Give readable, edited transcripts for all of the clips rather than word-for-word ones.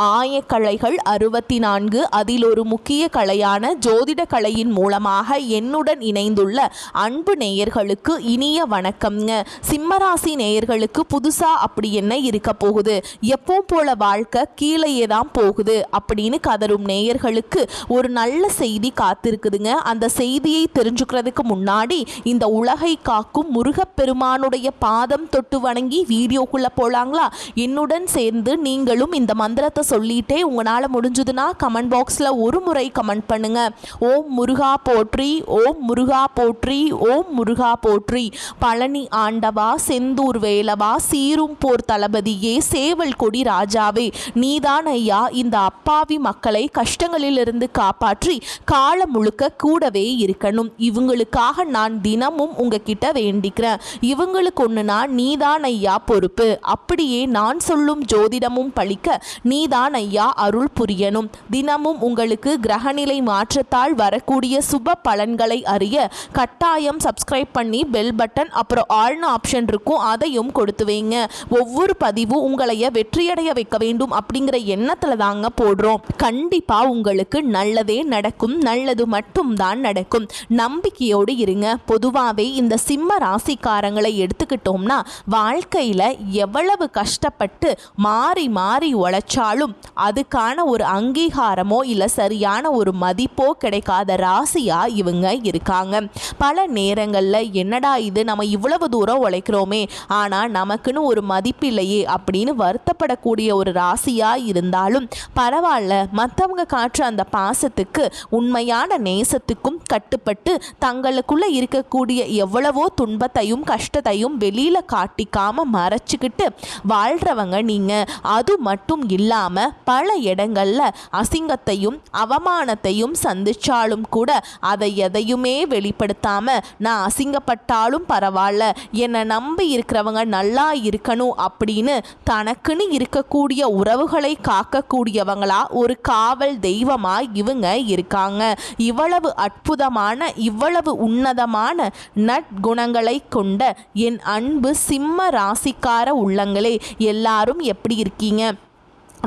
ஆயக்கலைகள் 64 அதில் ஒரு முக்கிய கலையான ஜோதிட கலையின் மூலமாக என்னுடன் இணைந்துள்ள அன்பு நேயர்களுக்கு இனிய வணக்கம்ங்க. சிம்மராசி நேயர்களுக்கு புதுசா அப்படி என்ன இருக்க போகுது, எப்போ போல வாழ்க்கை கீழேயே தான் போகுது அப்படின்னு கதரும் நேயர்களுக்கு ஒரு நல்ல செய்தி காத்திருக்குதுங்க. அந்த செய்தியை தெரிஞ்சுக்கிறதுக்கு முன்னாடி இந்த உலகை காக்கும் முருகப்பெருமானுடைய பாதம் தொட்டு வணங்கி வீடியோக்குள்ள போலாங்களா? என்னுடன் சேர்ந்து நீங்களும் இந்த மந்திரத்தை சொல்லிட்டே உங்களால் முடிஞ்சதுன்னா கமெண்ட் பாக்ஸில் ஒரு முறை கமெண்ட் பண்ணுங்க. ஓம் முருகா போற்றி, ஓம் முருகா போற்றி, ஓம் முருகா போற்றி. பழனி ஆண்டவா, செந்தூர் வேலவா, சீரும் போர் தளபதியே, சேவல் கொடி ராஜாவே, நீதான் ஐயா இந்த அப்பாவி மக்களை கஷ்டங்களிலிருந்து காப்பாற்றி காலம் முழுக்க கூடவே இருக்கணும். இவங்களுக்காக நான் தினமும் உங்ககிட்ட வேண்டிக்கிறேன். இவங்களுக்கு ஒன்றுனா நீதான் ஐயா பொறுப்பு. அப்படியே நான் சொல்லும் ஜோதிடமும் பழிக்க நீதான் ஐயா அருள் புரியணும். தினமும் உங்களுக்கு கிரகநிலை மாற்றத்தால் வரக்கூடிய சுப பலன்களை அறிய கட்டாயம் சப்ஸ்கிரைப் பண்ணி பெல் பட்டன் அப்புறம் ஆல்னு ஆப்ஷன் இருக்கும், அதையும் கொடுத்து வைங்க. ஒவ்வொரு பதிவும் உங்களைய வெற்றியடைய வைக்க வேண்டும் அப்படிங்கிற எண்ணத்துல தாங்க போடுறோம். கண்டிப்பா உங்களுக்கு நல்லதே நடக்கும், நல்லது மட்டும் தான் நடக்கும். நம்பிக்கையோடு இருங்க. பொதுவாகவே இந்த சிம்ம ராசிக்காரங்களை எடுத்துக்கிட்டோம்னா வாழ்க்கையில எவ்வளவு கஷ்டப்பட்டு மாறி மாறி உழைச்சாலும் அதுக்கான ஒரு அங்கீகாரமோ இல்லை சரியான ஒரு மதிப்போ கிடைக்காத ராசியா இவங்க இருக்காங்க. பல நேரங்களில் என்னடா இது நம்ம இவ்வளவு தூரம் உழைக்கிறோமே ஆனால் நமக்குன்னு ஒரு மதிப்பு இல்லையே அப்படின்னு வருத்தப்படக்கூடிய ஒரு ராசியா இருந்தாலும் பரவாயில்ல, மற்றவங்க காட்டுற அந்த பாசத்துக்கு உண்மையான நேசத்துக்கும் கட்டுப்பட்டு தங்களுக்குள்ள இருக்கக்கூடிய எவ்வளவோ துன்பத்தையும் கஷ்டத்தையும் வெளியில காட்டிக்காம மறைச்சிக்கிட்டு வாழ்றவங்க நீங்க. அது மட்டும் இல்லாம பல இடங்கள்ல அசிங்கத்தையும் அவமானத்தையும் சந்திச்சாலும் கூட அதை எதையுமே வெளிப்படுத்தாம நான் அசிங்கப்பட்டாலும் பரவாயில்ல, என்னை நம்பி இருக்கிறவங்க நல்லா இருக்கணும் அப்படின்னு தனக்குன்னு இருக்கக்கூடிய உறவுகளை காக்கக்கூடியவங்களா ஒரு காவல் தெய்வமா இவங்க இருக்காங்க. இவ்வளவு அற்புதமான இவ்வளவு உன்னதமான நற்குணங்களை கொண்ட என் அன்பு சிம்ம ராசிக்கார உள்ளங்களே, எல்லாரும் எப்படி இருக்கீங்க?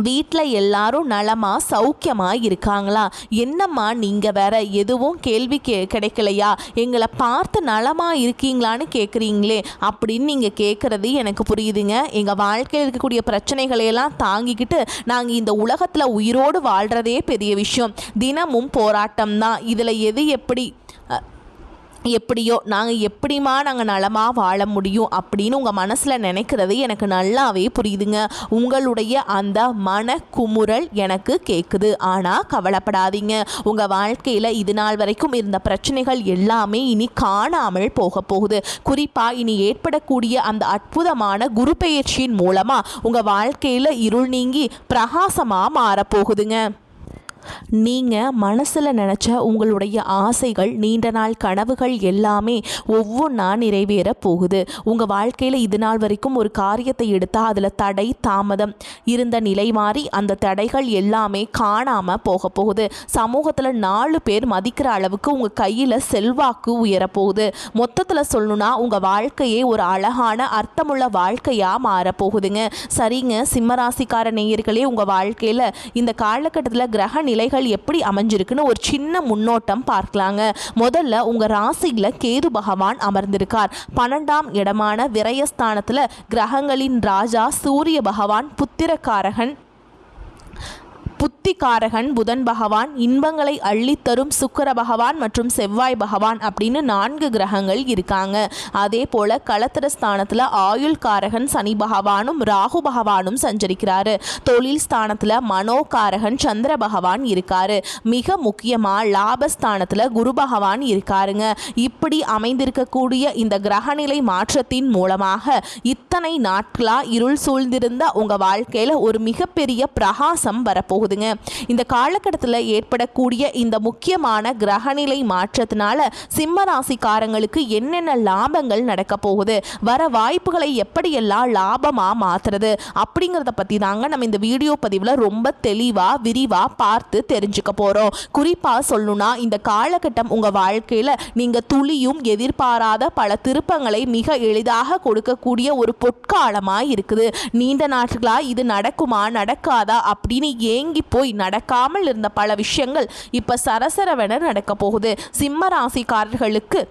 வீட்டில் எல்லாரும் நலமா சௌக்கியமா இருக்காங்களா? என்னம்மா நீங்கள் வேற எதுவும் கேள்வி கிடைக்கலையா? எங்களை பார்த்து நலமா இருக்கீங்களான்னு கேட்குறீங்களே அப்படின்னு நீங்கள் கேட்குறது எனக்கு புரியுதுங்க. எங்கள் வாழ்க்கையில் இருக்கக்கூடிய பிரச்சனைகளையெல்லாம் தாங்கிக்கிட்டு நாங்கள் இந்த உலகத்தில் உயிரோடு வாழ்கிறதே பெரிய விஷயம். தினமும் போராட்டம் தான். இதில் எது எப்படியோ நாங்கள் நலமாக வாழ முடியும் அப்படின்னு உங்கள் மனசில் நினைக்கிறது எனக்கு நல்லாவே புரியுதுங்க. உங்களுடைய அந்த மன குமுறல் எனக்கு கேட்குது. ஆனால் கவலைப்படாதீங்க, உங்கள் வாழ்க்கையில் இது நாள் வரைக்கும் இருந்த பிரச்சனைகள் எல்லாமே இனி காணாமல் போக போகுது. குறிப்பாக இனி ஏற்படக்கூடிய அந்த அற்புதமான குரு பெயர்ச்சியின் மூலமாக உங்கள் வாழ்க்கையில் இருள் நீங்கி பிரகாசமாக மாறப்போகுதுங்க. நீங்கள் மனசில் நினச்ச உங்களுடைய ஆசைகள், நீண்ட நாள் கனவுகள் எல்லாமே ஒவ்வொன்றா நிறைவேற போகுது. உங்கள் வாழ்க்கையில் இது நாள் வரைக்கும் ஒரு காரியத்தை எடுத்தால் அதில் தடை தாமதம் இருந்த நிலை மாறி அந்த தடைகள் எல்லாமே காணாமல் போக போகுது. சமூகத்தில் 4 பேர் மதிக்கிற அளவுக்கு உங்கள் கையில் செல்வாக்கு உயரப்போகுது. மொத்தத்தில் சொல்லணும்னா உங்கள் வாழ்க்கையே ஒரு அழகான அர்த்தமுள்ள வாழ்க்கையாக மாறப்போகுதுங்க. சரிங்க சிம்மராசிக்கார நேயர்களே, உங்கள் வாழ்க்கையில் இந்த காலகட்டத்தில் கிரக நிலைகள் எப்படி அமைஞ்சிருக்குன்னு ஒரு சின்ன முன்னோட்டம் பார்க்கலாங்க. முதல்ல உங்க ராசியில கேது பகவான் அமர்ந்திருக்கார். 12ஆம் இடமான விரயஸ்தானத்துல கிரகங்களின் ராஜா சூரிய பகவான், புத்திகாரகன் புதன் பகவான், இன்பங்களை அள்ளித்தரும் சுக்கிர பகவான் மற்றும் செவ்வாய் பகவான் அப்படின்னு 4 கிரகங்கள் இருக்காங்க. அதே போல களத்திர ஸ்தானத்தில் ஆயுள்காரகன் சனி பகவானும் ராகு பகவானும் சஞ்சரிக்கிறாரு. தொழில் ஸ்தானத்தில் மனோகாரகன் சந்திர பகவான் இருக்காரு. மிக முக்கியமாக லாபஸ்தானத்தில் குரு பகவான் இருக்காருங்க. இப்படி அமைந்திருக்கக்கூடிய இந்த கிரகநிலை மாற்றத்தின் மூலமாக இத்தனை நாட்களா இருள் சூழ்ந்திருந்த உங்கள் வாழ்க்கையில் ஒரு மிகப்பெரிய பிரகாசம் வரப்போகுது. போகுதுங்க. இந்த காலகட்டத்தில் ஏற்படக்கூடிய இந்த முக்கியமான கிரகநிலை மாற்றத்தினால சிம்ம ராசிக்காரங்களுக்கு என்னென்ன லாபங்கள் நடக்க போகுது, வர வாய்ப்புகளை எப்படியெல்லாம் லாபமா மாத்துறது அப்படிங்கிறத பத்தி தாங்க நம்ம இந்த வீடியோ பதிவுல ரொம்ப தெளிவா விரிவா பார்த்து தெரிஞ்சுக்க போறோம். குறிப்பா சொல்லணும்னா இந்த காலகட்டம் உங்க வாழ்க்கையில நீங்க துளியும் எதிர்பாராத பல திருப்பங்களை மிக எளிதாக கொடுக்கக்கூடிய ஒரு பொற்காலமா இருக்குது. நீண்ட நாட்களா இது நடக்குமா நடக்காதா அப்படின்னு ஏங்கி போய் நடக்காமல் இருந்த பல விஷயங்கள் இப்ப சரசரவென நடக்க போகுது. சிம்ம ராசிக்காரர்களுக்கு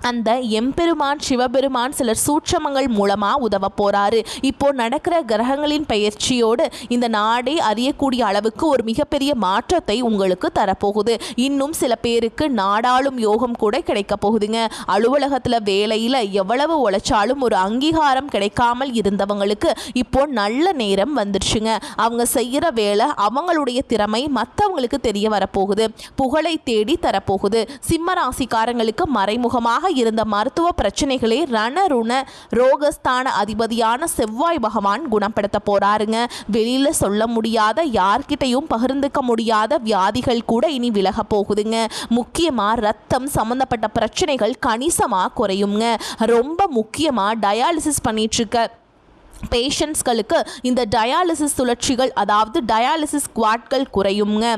அந்த எம்பெருமான் சிவபெருமான் சிலர் சூட்சமங்கள் மூலமாக உதவ போகிறாரு. இப்போ நடக்கிற கிரகங்களின் பெயர்ச்சியோடு இந்த நாடே அறியக்கூடிய அளவுக்கு ஒரு மிகப்பெரிய மாற்றத்தை உங்களுக்கு தரப்போகுது. இன்னும் சில பேருக்கு நாடாளும் யோகம் கூட கிடைக்க போகுதுங்க. அலுவலகத்தில் வேலையில் எவ்வளவு உழைச்சாலும் ஒரு அங்கீகாரம் கிடைக்காமல் இருந்தவங்களுக்கு இப்போ நல்ல நேரம் வந்துருச்சுங்க. அவங்க செய்கிற வேலை அவங்களுடைய திறமை மற்றவங்களுக்கு தெரிய வரப்போகுது, புகழை தேடி தரப்போகுது. சிம்ம ராசிக்காரங்களுக்கு மறைமுகமாக இருந்த மருத்துவ பிரச்சனைகளே ரணருண ரோகஸ்தான அதிபதியான செவ்வாய் பகவான் குணப்படுத்த போறாருங்க. வெளியில சொல்ல முடியாத, யார்கிட்டையும் பகிர்ந்துக்க முடியாத வியாதிகள் கூட இனி விலக போகுதுங்க. முக்கியமா ரத்தம் சம்பந்தப்பட்ட பிரச்சனைகள் கணிசமா குறையுங்க. ரொம்ப முக்கியமா டயாலிசிஸ் பண்ணிட்டு இருக்க பேஷண்ட்ஸ்களுக்கு இந்த டயாலிசிஸ் சுழற்சிகள், அதாவது டயாலிசிஸ் குவாட்கள் குறையுங்க.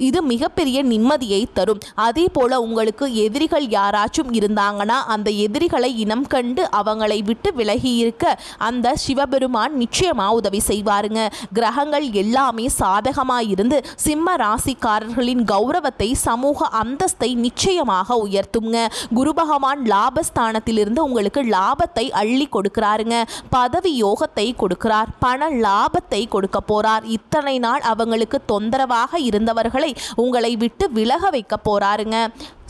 இது மிகப்பெரிய நிம்மதியை தரும். அதே போல் உங்களுக்கு எதிரிகள் யாராச்சும் இருந்தாங்கன்னா அந்த எதிரிகளை இனம் கண்டு அவங்களை விட்டு விலகி இருக்க அந்த சிவபெருமான் நிச்சயமாக உதவி செய்வாருங்க. கிரகங்கள் எல்லாமே சாதகமாக இருந்து சிம்ம ராசிக்காரர்களின் கௌரவத்தை, சமூக அந்தஸ்தை நிச்சயமாக உயர்த்துங்க. குரு பகவான் லாபஸ்தானத்திலிருந்து உங்களுக்கு லாபத்தை அள்ளி கொடுக்கிறாருங்க. பதவி யோகத்தை கொடுக்கிறார், பண லாபத்தை கொடுக்க போறார். இத்தனை நாள் அவங்களுக்கு தொந்தரவாக இருந்தவர்களை உங்களை விட்டு விலக வைக்க போறாருங்க.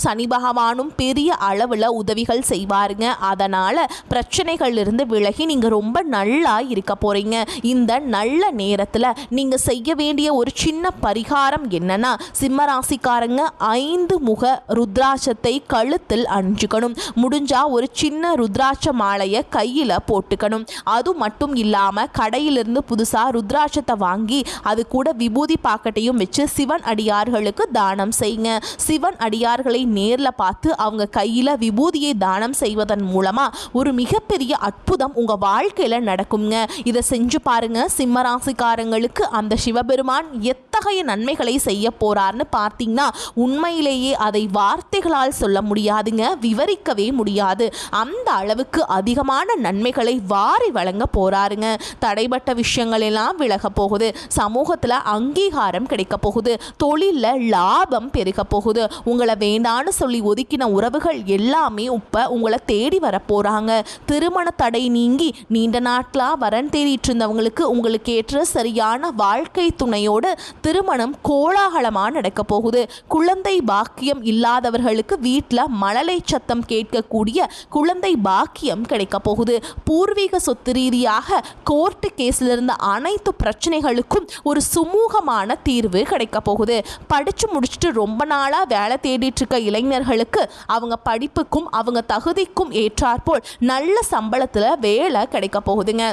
சனி பகவானும் பெரிய அளவில் உதவிகள் செய்வாருங்க. அதனால் பிரச்சனைகளிலிருந்து விலகி நீங்கள் ரொம்ப நல்லா இருக்க போகிறீங்க. இந்த நல்ல நேரத்தில் நீங்கள் செய்ய வேண்டிய ஒரு சின்ன பரிகாரம் என்னன்னா, சிம்மராசிக்காரங்க 5 முக ருத்ராட்சத்தை கழுத்தில் அணிஞ்சுக்கணும். முடிஞ்சால் ஒரு சின்ன ருத்ராட்ச மாலையை கையில் போட்டுக்கணும். அது மட்டும் இல்லாமல் கடையிலிருந்து புதுசாக ருத்ராட்சத்தை வாங்கி அது கூட விபூதி பாக்கெட்டையும் வச்சு சிவன் அடியார்களுக்கு தானம் செய்யுங்க. சிவன் அடியார்களை நேரில் பார்த்து அவங்க கையில் விபூதியை தானம் செய்வதன் மூலமாக ஒரு மிகப்பெரிய அற்புதம் உங்கள் வாழ்க்கையில் நடக்குங்க. இதை செஞ்சு பாருங்க. சிம்மராசிக்காரங்களுக்கு அந்த சிவபெருமான் எத்தகைய நன்மைகளை செய்ய போறார்னு பார்த்தீங்கன்னா உண்மையிலேயே அதை வார்த்தைகளால் சொல்ல முடியாதுங்க, விவரிக்கவே முடியாது. அந்த அளவுக்கு அதிகமான நன்மைகளை வாரி வழங்க போறாருங்க. தடைப்பட்ட விஷயங்கள் எல்லாம் விலக போகுது. சமூகத்தில் அங்கீகாரம் கிடைக்க போகுது. தொழிலில் லாபம் பெருக போகுது. உங்களை வேண்டாம் சொல்லி ஒதுக்கின உறவுகள் எல்லாமே இப்ப உங்களை தேடி வர போறாங்க. திருமண தடை நீங்கி நீண்ட நாட்களா வரன் தேடிட்டு இருந்தவங்களுக்கு உங்களுக்கு ஏற்ற சரியான வாழ்க்கை துணையோடு திருமணம் கோலாகலமா நடக்க போகுது. குழந்தை பாக்கியம் இல்லாதவர்களுக்கு வீட்டில் மழலை சத்தம் கேட்கக்கூடிய குழந்தை பாக்கியம் கிடைக்க போகுது. பூர்வீக சொத்து ரீதியாக கோர்ட்டு கேஸ்ல இருந்த அனைத்து பிரச்சனைகளுக்கும் ஒரு சுமூகமான தீர்வு கிடைக்க போகுது. படிச்சு முடிச்சுட்டு ரொம்ப நாளா வேலை தேடிட்டு இருக்க இளைஞர்களுக்கு அவங்க படிப்புக்கும் அவங்க தகுதிக்கும் ஏற்றாற்போல் நல்ல சம்பளத்தில் வேலை கிடைக்க போகுதுங்க.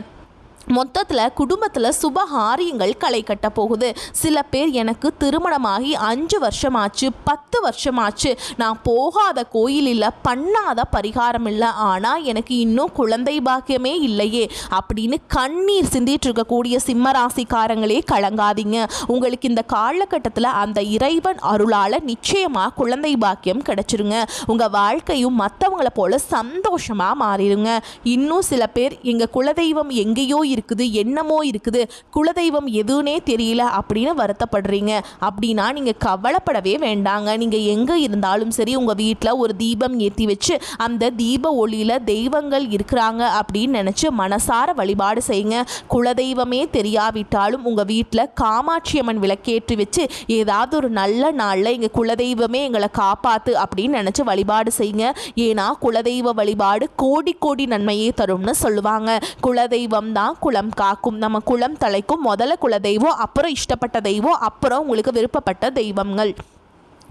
மொத்தத்தில் குடும்பத்தில் சுபகாரியங்கள் களை கட்ட போகுது. சில பேர் எனக்கு திருமணமாகி 5 வருஷமாச்சு, 10 வருஷமாச்சு, நான் போகாத கோயில் இல்லை, பண்ணாத பரிகாரம் இல்லை, ஆனால் எனக்கு இன்னும் குழந்தை பாக்கியமே இல்லையே அப்படின்னு கண்ணீர் சிந்திட்டு இருக்கக்கூடிய சிம்மராசிக்காரங்களே கலங்காதீங்க. உங்களுக்கு இந்த காலகட்டத்தில் அந்த இறைவன் அருளால் நிச்சயமாக குழந்தை பாக்கியம் கிடைச்சிருங்க. உங்கள் வாழ்க்கையும் மற்றவங்களை போல சந்தோஷமாக மாறிடுங்க. இன்னும் சில பேர் எங்கள் குலதெய்வம் எங்கேயோ இருக்குது, என்னமோ இருக்குது, குலதெய்வம் எதுவுனே தெரியல அப்படின்னு வருத்தப்படுறீங்க. அப்படின்னா நீங்கள் கவலைப்படவே வேண்டாங்க. நீங்கள் எங்கே இருந்தாலும் சரி உங்கள் வீட்டில் ஒரு தீபம் ஏற்றி வச்சு அந்த தீப ஒளியில் தெய்வங்கள் இருக்கிறாங்க அப்படின்னு நினச்சி மனசார வழிபாடு செய்யுங்க. குலதெய்வமே தெரியாவிட்டாலும் உங்கள் வீட்டில் காமாட்சி அம்மன் விளக்கேற்றி வச்சு ஏதாவது ஒரு நல்ல நாளில் எங்கள் குலதெய்வமே எங்களை காப்பாற்று அப்படின்னு நினச்சி வழிபாடு செய்யுங்க. ஏன்னா குலதெய்வ வழிபாடு கோடி கோடி நன்மையே தரும்னு சொல்லுவாங்க. குலதெய்வம் தான் குலம் காக்கும். நம்ம குலம் தலைக்கும். முதல்ல குலதெய்வம், அப்புறம் இஷ்டப்பட்ட தெய்வம், அப்புறம் உங்களுக்கு விருப்பப்பட்ட தெய்வங்கள்.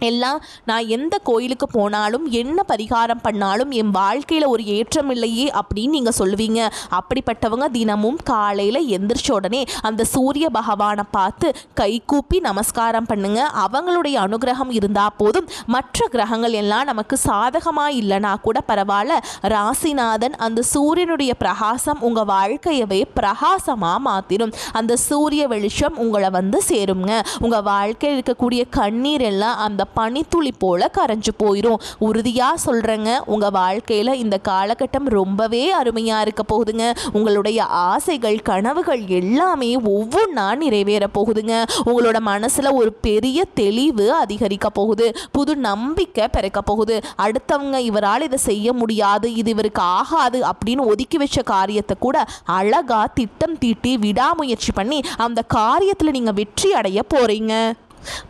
எல்லாம் நான் எந்த கோயிலுக்கு போனாலும் என்ன பரிகாரம் பண்ணாலும் என் வாழ்க்கையில் ஒரு ஏற்றம் இல்லையே அப்படின்னு நீங்கள் சொல்லுவீங்க. அப்படிப்பட்டவங்க தினமும் காலையில் எந்திரிச்ச உடனே அந்த சூரிய பகவானை பார்த்து கை கூப்பி நமஸ்காரம் பண்ணுங்க. அவங்களுடைய அனுகிரகம் இருந்தால் போதும். மற்ற கிரகங்கள் எல்லாம் நமக்கு சாதகமாக இல்லைனா கூட பரவாயில்ல, ராசிநாதன் அந்த சூரியனுடைய பிரகாசம் உங்கள் வாழ்க்கையவே பிரகாசமாக மாற்றிடும். அந்த சூரிய வெளிச்சம் உங்களை வந்து சேருங்க. உங்கள் வாழ்க்கையில் இருக்கக்கூடிய கண்ணீர் எல்லாம் அந்த பனித்துளி போல கரைஞ்சு போயிடும். உறுதியாக சொல்கிறேங்க, உங்கள் வாழ்க்கையில் இந்த காலகட்டம் ரொம்பவே அருமையாக இருக்க போகுதுங்க. உங்களுடைய ஆசைகள் கனவுகள் எல்லாமே ஒவ்வொன்றா நிறைவேற போகுதுங்க. உங்களோட மனசில் ஒரு பெரிய தெளிவு அதிகரிக்க போகுது. புது நம்பிக்கை பிறக்க போகுது. அடுத்தவங்க இவரால் இதை செய்ய முடியாது, இது இவருக்கு ஆகாது அப்படின்னு ஒதுக்கி வச்ச காரியத்தை கூட அழகா திட்டம் தீட்டி விடாமுயற்சி பண்ணி அந்த காரியத்தில் நீங்கள் வெற்றி அடைய போகிறீங்க.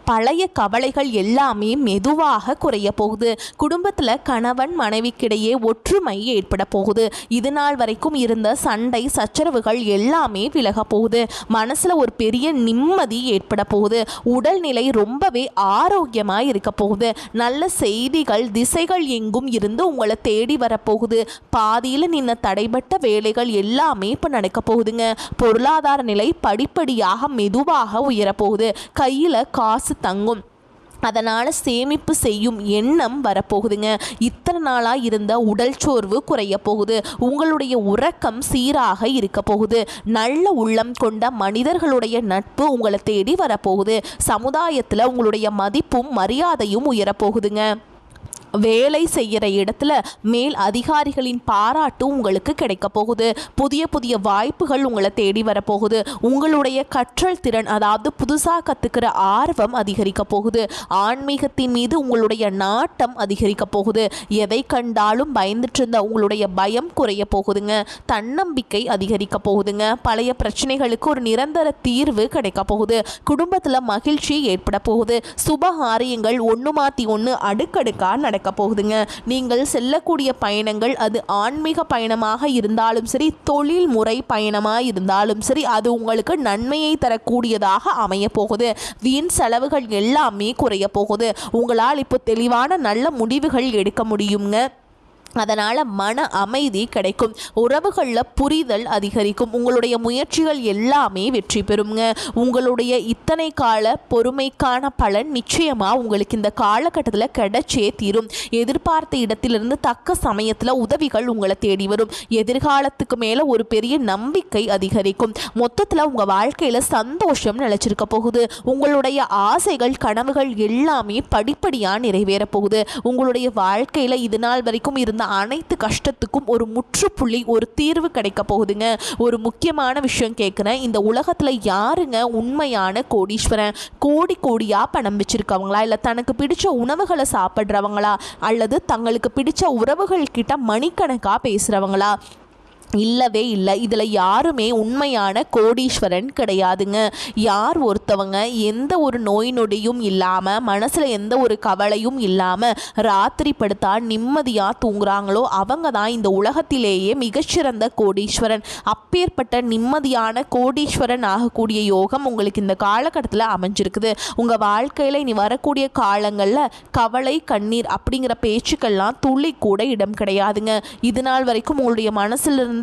பழைய கவலைகள் எல்லாமே மெதுவாக குறைய போகுது. குடும்பத்தில் கணவன் மனைவிக்கிடையே ஒற்றுமை ஏற்பட போகுது. இது நாள் வரைக்கும் இருந்த சண்டை சச்சரவுகள் எல்லாமே விலக போகுது. மனசில் ஒரு பெரிய நிம்மதி ஏற்பட போகுது. உடல்நிலை ரொம்பவே ஆரோக்கியமாக இருக்க போகுது. நல்ல செய்திகள் திசைகள் எங்கும் இருந்து உங்களை தேடி வரப்போகுது. பாதியில் நின்ன தடைபட்ட வேலைகள் எல்லாமே இப்போ நடக்க போகுதுங்க. பொருளாதார நிலை படிப்படியாக மெதுவாக உயரப்போகுது. கையில் காசு தங்கும். அதனால் சேமிப்பு செய்யும் எண்ணம் வரப்போகுதுங்க. இத்தனை நாளாக இருந்த உடல் சோர்வு குறைய போகுது. உங்களுடைய உறக்கம் சீராக இருக்க போகுது. நல்ல உள்ளம் கொண்ட மனிதர்களுடைய நட்பு உங்களை தேடி வரப்போகுது. சமுதாயத்தில் உங்களுடைய மதிப்பும் மரியாதையும் உயரப்போகுதுங்க. வேலை செய்கிற இடத்துல மேல் அதிகாரிகளின் பாராட்டு உங்களுக்கு கிடைக்க போகுது. புதிய புதிய வாய்ப்புகள் உங்களை தேடி வரப்போகுது. உங்களுடைய கற்றல் திறன், அதாவது புதுசாக கற்றுக்கிற ஆர்வம் அதிகரிக்க போகுது. ஆன்மீகத்தின் மீது உங்களுடைய நாட்டம் அதிகரிக்க போகுது. எதை கண்டாலும் பயந்துட்டு இருந்த உங்களுடைய பயம் குறைய போகுதுங்க. தன்னம்பிக்கை அதிகரிக்க போகுதுங்க. பழைய பிரச்சனைகளுக்கு ஒரு நிரந்தர தீர்வு கிடைக்க போகுது. குடும்பத்தில் மகிழ்ச்சி ஏற்பட போகுது. சுபகாரியங்கள் ஒன்று மாற்றி ஒன்று அடுக்கடுக்காக நடக்க போகுதுங்க. நீங்கள் செல்லக்கூடிய பயணங்கள் அது ஆன்மீக பயணமாக இருந்தாலும் சரி, தொழில் முறை பயணமாக இருந்தாலும் சரி, அது உங்களுக்கு நன்மையை தரக்கூடியதாக அமைய போகுது. வீண் செலவுகள் எல்லாமே குறைய போகுது. உங்களால் இப்போ தெளிவான நல்ல முடிவுகள் எடுக்க முடியுங்க. அதனால் மன அமைதி கிடைக்கும். உறவுகளில் புரிதல் அதிகரிக்கும். உங்களுடைய முயற்சிகள் எல்லாமே வெற்றி பெறுங்க. உங்களுடைய இத்தனை கால பொறுமைக்கான பலன் நிச்சயமாக உங்களுக்கு இந்த காலகட்டத்தில் கிடைச்சே தீரும். எதிர்பார்த்த இடத்திலிருந்து தக்க சமயத்தில் உதவிகள் உங்களை தேடி வரும். எதிர்காலத்துக்கு மேலே ஒரு பெரிய நம்பிக்கை அதிகரிக்கும். மொத்தத்தில் உங்கள் வாழ்க்கையில் சந்தோஷம் நிலைச்சிருக்க போகுது. உங்களுடைய ஆசைகள் கனவுகள் எல்லாமே படிப்படியாக நிறைவேற போகுது. உங்களுடைய வாழ்க்கையில் இது நாள் வரைக்கும் இருந்த அனைத்து கஷ்டத்துக்கும் ஒரு முற்றுப்புள்ளி, ஒரு தீர்வு கிடைக்க போகுதுங்க. ஒரு முக்கியமான விஷயம் கேட்குறேன். இந்த உலகத்தில் யாருங்க உண்மையான கோடீஸ்வரன்? கோடி கோடியாக பணம் வச்சிருக்கவங்களா, இல்லை தனக்கு பிடிச்ச உணவுகளை சாப்பிட்றவங்களா, அல்லது தங்களுக்கு பிடிச்ச உறவுகள் கிட்ட மணிக்கணக்காக பேசுகிறவங்களா? இல்லவே இல்லை. இதில் யாருமே உண்மையான கோடீஸ்வரன் கிடையாதுங்க. யார் ஒருத்தவங்க எந்த ஒரு நோய் நொடியும் இல்லாமல், மனசில் எந்த ஒரு கவலையும் இல்லாமல் ராத்திரி படுத்தா நிம்மதியாக தூங்குறாங்களோ அவங்க தான் இந்த உலகத்திலேயே மிகச்சிறந்த கோடீஸ்வரன். அப்பேற்பட்ட நிம்மதியான கோடீஸ்வரன் ஆகக்கூடிய யோகம் உங்களுக்கு இந்த காலகட்டத்தில் அமைஞ்சிருக்குது. உங்கள் வாழ்க்கையில் இனி வரக்கூடிய காலங்களில் கவலை கண்ணீர் அப்படிங்கிற பேச்சுக்கள்லாம் துளி கூட இடம் கிடையாதுங்க. இது நாள் வரைக்கும் உங்களுடைய மனசிலிருந்து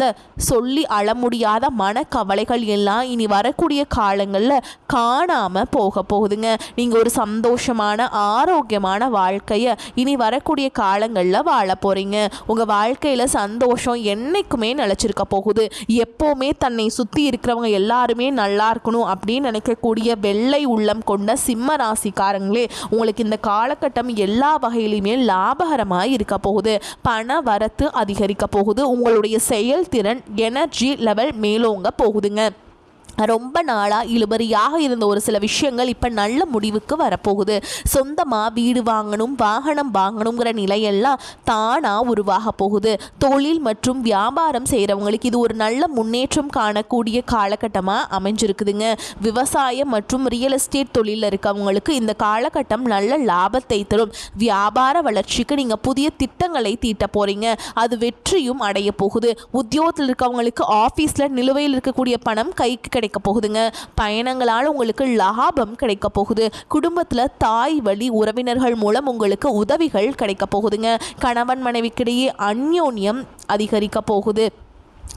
சொல்லி அழ முடியாத மனக்கவலைகள் எல்லாம் இனி வரக்கூடிய காலங்களில் காணாமல் போக போகுதுங்க. நீங்கள் ஒரு சந்தோஷமான ஆரோக்கியமான வாழ்க்கையை இனி வரக்கூடிய காலங்களில் வாழ போகிறீங்க. உங்கள் வாழ்க்கையில் சந்தோஷம் என்னைக்குமே நிலச்சிருக்க போகுது. எப்போவுமே தன்னை சுற்றி இருக்கிறவங்க எல்லாருமே நல்லா இருக்கணும் அப்படின்னு நினைக்கக்கூடிய வெள்ளை உள்ளம் கொண்ட சிம்ம ராசிக்காரங்களே, உங்களுக்கு இந்த காலகட்டம் எல்லா வகையிலுமே லாபகரமாக இருக்க போகுது. பண வரத்து அதிகரிக்க போகுது. உங்களுடைய செயல் திறன் எனர்ஜி லெவல் மேலோங்க போகுதுங்க. ரொம்ப நாளாக இழுபறியாக இருந்த ஒரு சில விஷயங்கள் இப்போ நல்ல முடிவுக்கு வரப்போகுது. சொந்தமாக வீடு வாங்கணும், வாகனம் வாங்கணுங்கிற நிலையெல்லாம் தானாக உருவாக போகுது. தொழில் மற்றும் வியாபாரம் செய்கிறவங்களுக்கு இது ஒரு நல்ல முன்னேற்றம் காணக்கூடிய காலகட்டமாக அமைஞ்சிருக்குதுங்க. விவசாயம் மற்றும் ரியல் எஸ்டேட் தொழிலில் இருக்கவங்களுக்கு இந்த காலகட்டம் நல்ல லாபத்தை தரும். வியாபார வளர்ச்சிக்கு நீங்கள் புதிய திட்டங்களை தீட்ட போகிறீங்க. அது வெற்றியும் அடைய போகுது. உத்தியோகத்தில் இருக்கவங்களுக்கு ஆஃபீஸில் நிலுவையில் இருக்கக்கூடிய பணம் கைக்கு கிடைக்கும். கிடைக்க போகுதுங்க. பயணங்களால் உங்களுக்கு லாபம் கிடைக்க போகுது. குடும்பத்தில் தாய் வழி உறவினர்கள் மூலம் உங்களுக்கு உதவிகள் கிடைக்க போகுதுங்க. கணவன் மனைவிக்கிடையே அந்யோன்யம் அதிகரிக்க போகுது.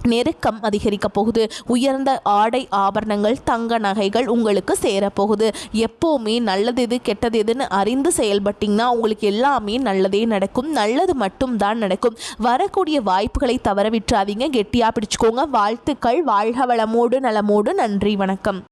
நெருக்கம் அதிகரிக்க போகுது. உயர்ந்த ஆடை ஆபரணங்கள் தங்க நகைகள் உங்களுக்கு சேரப்போகுது. எப்போவுமே நல்லது எது கெட்டது எதுன்னு அறிந்து செயல்பட்டிங்கன்னா உங்களுக்கு எல்லாமே நல்லதே நடக்கும். நல்லது மட்டும் தான் நடக்கும். வரக்கூடிய வாய்ப்புகளை தவற விட்டுறாதீங்க. கெட்டியாக பிடிச்சுக்கோங்க. வாழ்த்துக்கள். வாழ்க வளமோடு நலமோடு. நன்றி. வணக்கம்.